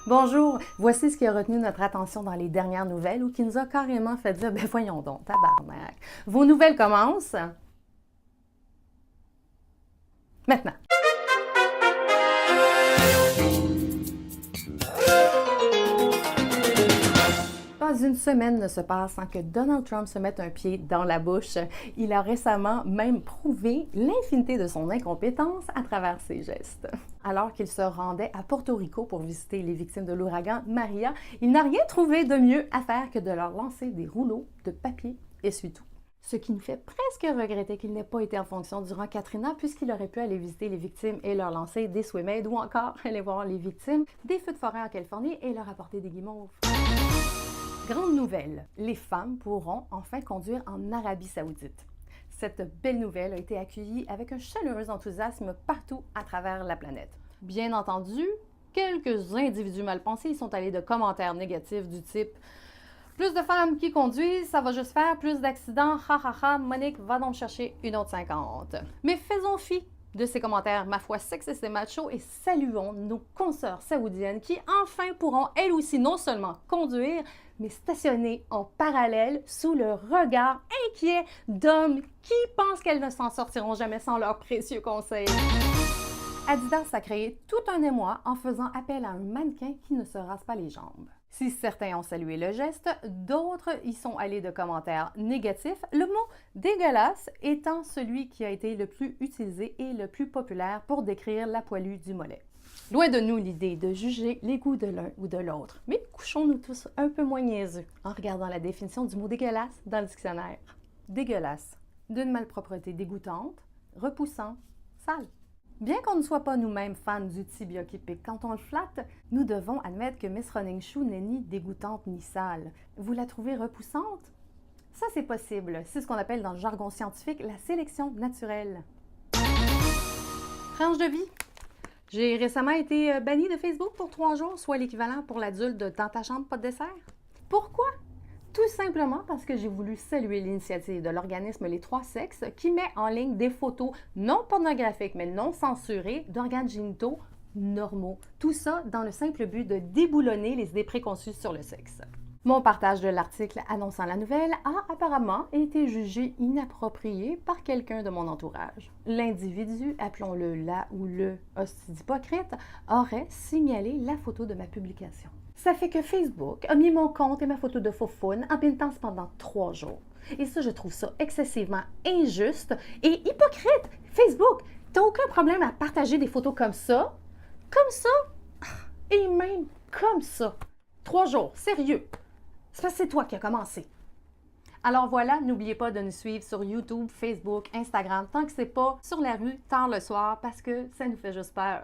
Bonjour, voici ce qui a retenu notre attention dans les dernières nouvelles ou qui nous a carrément fait dire « Ben voyons donc, tabarnak! » Vos nouvelles commencent maintenant. Pas une semaine ne se passe sans que Donald Trump se mette un pied dans la bouche. Il a récemment même prouvé l'infinité de son incompétence à travers ses gestes. Alors qu'il se rendait à Porto Rico pour visiter les victimes de l'ouragan Maria, il n'a rien trouvé de mieux à faire que de leur lancer des rouleaux de papier essuie-tout. Ce qui nous fait presque regretter qu'il n'ait pas été en fonction durant Katrina, puisqu'il aurait pu aller visiter les victimes et leur lancer des Swim-Aid ou encore aller voir les victimes des feux de forêt en Californie et leur apporter des guimauves. Grande nouvelle, les femmes pourront enfin conduire en Arabie Saoudite. Cette belle nouvelle a été accueillie avec un chaleureux enthousiasme partout à travers la planète. Bien entendu, quelques individus mal pensés sont allés de commentaires négatifs du type « Plus de femmes qui conduisent, ça va juste faire plus d'accidents, ha ha ha, Monique, va donc chercher une autre 50. » Mais faisons fi de ces commentaires, ma foi, sexistes et machos, et saluons nos consoeurs saoudiennes qui enfin pourront elles aussi non seulement conduire, mais stationner en parallèle sous le regard inquiet d'hommes qui pensent qu'elles ne s'en sortiront jamais sans leurs précieux conseils. Adidas a créé tout un émoi en faisant appel à un mannequin qui ne se rase pas les jambes. Si certains ont salué le geste, d'autres y sont allés de commentaires négatifs, le mot « dégueulasse » étant celui qui a été le plus utilisé et le plus populaire pour décrire la poilue du mollet. Loin de nous l'idée de juger les goûts de l'un ou de l'autre, mais couchons-nous tous un peu moins niaiseux en regardant la définition du mot « dégueulasse » dans le dictionnaire. Dégueulasse, d'une malpropreté dégoûtante, repoussant, sale. Bien qu'on ne soit pas nous-mêmes fans du tibia qui pique quand on le flatte, nous devons admettre que Miss Running Shoe n'est ni dégoûtante ni sale. Vous la trouvez repoussante? Ça, c'est possible. C'est ce qu'on appelle dans le jargon scientifique la sélection naturelle. Tranche de vie. J'ai récemment été bannie de Facebook pour 3 jours, soit l'équivalent pour l'adulte de « dans ta chambre, pas de dessert ». Pourquoi? Tout simplement parce que j'ai voulu saluer l'initiative de l'organisme Les Trois Sexes qui met en ligne des photos non pornographiques mais non censurées d'organes génitaux normaux. Tout ça dans le simple but de déboulonner les idées préconçues sur le sexe. Mon partage de l'article annonçant la nouvelle a apparemment été jugé inapproprié par quelqu'un de mon entourage. L'individu, appelons-le la ou le hostie d'hypocrite, aurait signalé la photo de ma publication. Ça fait que Facebook a mis mon compte et ma photo de faufoune en pénitence pendant 3 jours. Et ça, je trouve ça excessivement injuste et hypocrite. Facebook, t'as aucun problème à partager des photos comme ça? Comme ça? Et même comme ça. 3 jours, sérieux. C'est parce que c'est toi qui as commencé. Alors voilà, n'oubliez pas de nous suivre sur YouTube, Facebook, Instagram, tant que c'est pas sur la rue, tard le soir, parce que ça nous fait juste peur.